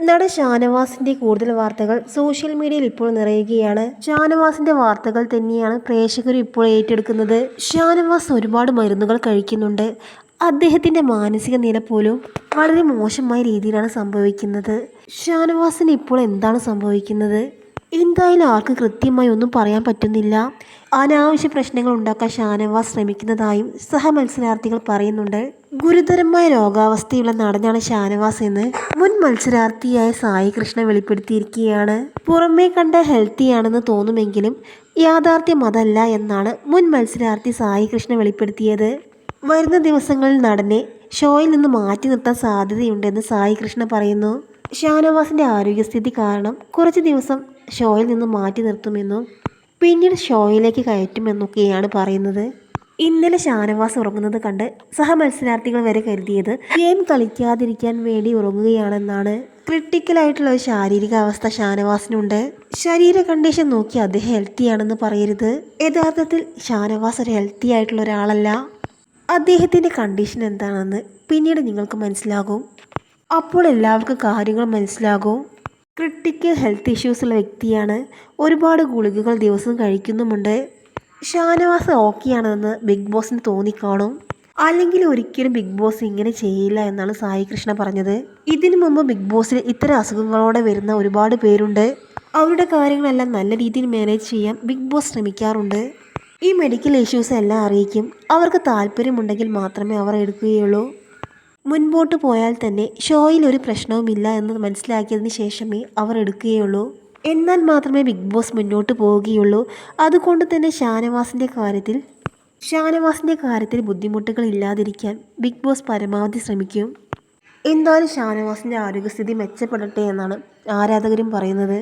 നടൻ ഷാനവാസിന്റെ കൂടുതൽ വാർത്തകൾ സോഷ്യൽ മീഡിയയിൽ ഇപ്പോൾ നിറയുകയാണ്. ഷാനവാസിന്റെ വാർത്തകൾ തന്നെയാണ് പ്രേക്ഷകർ ഇപ്പോൾ ഏറ്റെടുക്കുന്നത്. ഷാനവാസ് ഒരുപാട് മരുന്നുകൾ കഴിക്കുന്നുണ്ട്. അദ്ദേഹത്തിന്റെ മാനസിക നില പോലും വളരെ മോശമായ രീതിയിലാണ് സംഭവിക്കുന്നത്. ഷാനവാസിന് ഇപ്പോൾ എന്താണ് സംഭവിക്കുന്നത്? എന്തായാലും ആർക്ക് കൃത്യമായി ഒന്നും പറയാൻ പറ്റുന്നില്ല. അനാവശ്യ പ്രശ്നങ്ങൾ ഉണ്ടാക്കാൻ ഷാനവാസ് ശ്രമിക്കുന്നതായും സഹമത്സരാർത്ഥികൾ പറയുന്നുണ്ട്. ഗുരുതരമായ രോഗാവസ്ഥയുള്ള നടനാണ് ഷാനവാസ് എന്ന് മുൻ മത്സരാർത്ഥിയായ സായി കൃഷ്ണ വെളിപ്പെടുത്തിയിരിക്കുകയാണ്. പുറമേ കണ്ട ഹെൽത്തിയാണെന്ന് തോന്നുമെങ്കിലും യാഥാർത്ഥ്യം അതല്ല എന്നാണ് മുൻ മത്സരാർത്ഥി സായി കൃഷ്ണ വെളിപ്പെടുത്തിയത്. വരുന്ന ദിവസങ്ങളിൽ നടനെ ഷോയിൽ നിന്ന് മാറ്റി നിർത്താൻ സാധ്യതയുണ്ടെന്ന് സായി കൃഷ്ണ പറയുന്നു. ഷാനവാസിന്റെ ആരോഗ്യസ്ഥിതി കാരണം കുറച്ച് ദിവസം ഷോയിൽ നിന്ന് മാറ്റി നിർത്തുമെന്നും പിന്നീട് ഷോയിലേക്ക് കയറ്റുമെന്നൊക്കെയാണ് പറയുന്നത്. ഇന്നലെ ഷാനവാസ് ഉറങ്ങുന്നത് കണ്ട് സഹമത്സരാർത്ഥികൾ വരെ കരുതിയത് ഗെയിം കളിക്കാതിരിക്കാൻ വേണ്ടി ഉറങ്ങുകയാണെന്നാണ്. ക്രിട്ടിക്കലായിട്ടുള്ള ഒരു ശാരീരിക അവസ്ഥ ഷാനവാസിനുണ്ട്. ശരീര കണ്ടീഷൻ നോക്കി അദ്ദേഹം ഹെൽത്തിയാണെന്ന് പറയരുത്. യഥാർത്ഥത്തിൽ ഷാനവാസ് ഒരു ഹെൽത്തി ആയിട്ടുള്ള ഒരാളല്ല. അദ്ദേഹത്തിൻ്റെ കണ്ടീഷൻ എന്താണെന്ന് പിന്നീട് നിങ്ങൾക്ക് മനസ്സിലാകും. അപ്പോൾ എല്ലാവർക്കും കാര്യങ്ങൾ മനസ്സിലാകും. ക്രിട്ടിക്കൽ ഹെൽത്ത് ഇഷ്യൂസ് ഉള്ള വ്യക്തിയാണ്. ഒരുപാട് ഗുളികകൾ ദിവസം കഴിക്കുന്നുമുണ്ട്. ഷാനവാസ് ഓക്കെയാണെന്ന് ബിഗ് ബോസിന് തോന്നിക്കാണും. അല്ലെങ്കിൽ ഒരിക്കലും ബിഗ് ബോസ് ഇങ്ങനെ ചെയ്യില്ല എന്നാണ് സായി കൃഷ്ണ പറഞ്ഞത്. ഇതിനു മുമ്പ് ബിഗ് ബോസിൽ ഇത്തരം അസുഖങ്ങളോടെ വരുന്ന ഒരുപാട് പേരുണ്ട്. അവരുടെ കാര്യങ്ങളെല്ലാം നല്ല രീതിയിൽ മാനേജ് ചെയ്യാൻ ബിഗ് ബോസ് ശ്രമിക്കാറുണ്ട്. ഈ മെഡിക്കൽ ഇഷ്യൂസ് എല്ലാം അറിയിക്കും. അവർക്ക് താല്പര്യമുണ്ടെങ്കിൽ മാത്രമേ അവർ എടുക്കുകയുള്ളൂ. മുൻപോട്ട് പോയാൽ തന്നെ ഷോയിൽ ഒരു പ്രശ്നവുമില്ല എന്ന് മനസ്സിലാക്കിയതിന് ശേഷമേ അവർ എടുക്കുകയുള്ളൂ. എന്നാൽ മാത്രമേ ബിഗ് ബോസ് മുന്നോട്ട് പോവുകയുള്ളൂ. അതുകൊണ്ട് തന്നെ ഷാനവാസിൻ്റെ കാര്യത്തിൽ ബുദ്ധിമുട്ടുകൾ ഇല്ലാതിരിക്കാൻ ബിഗ് ബോസ് പരമാവധി ശ്രമിക്കും. എന്തായാലും ഷാനവാസിൻ്റെ ആരോഗ്യസ്ഥിതി മെച്ചപ്പെടട്ടെ എന്നാണ് ആരാധകരും പറയുന്നത്.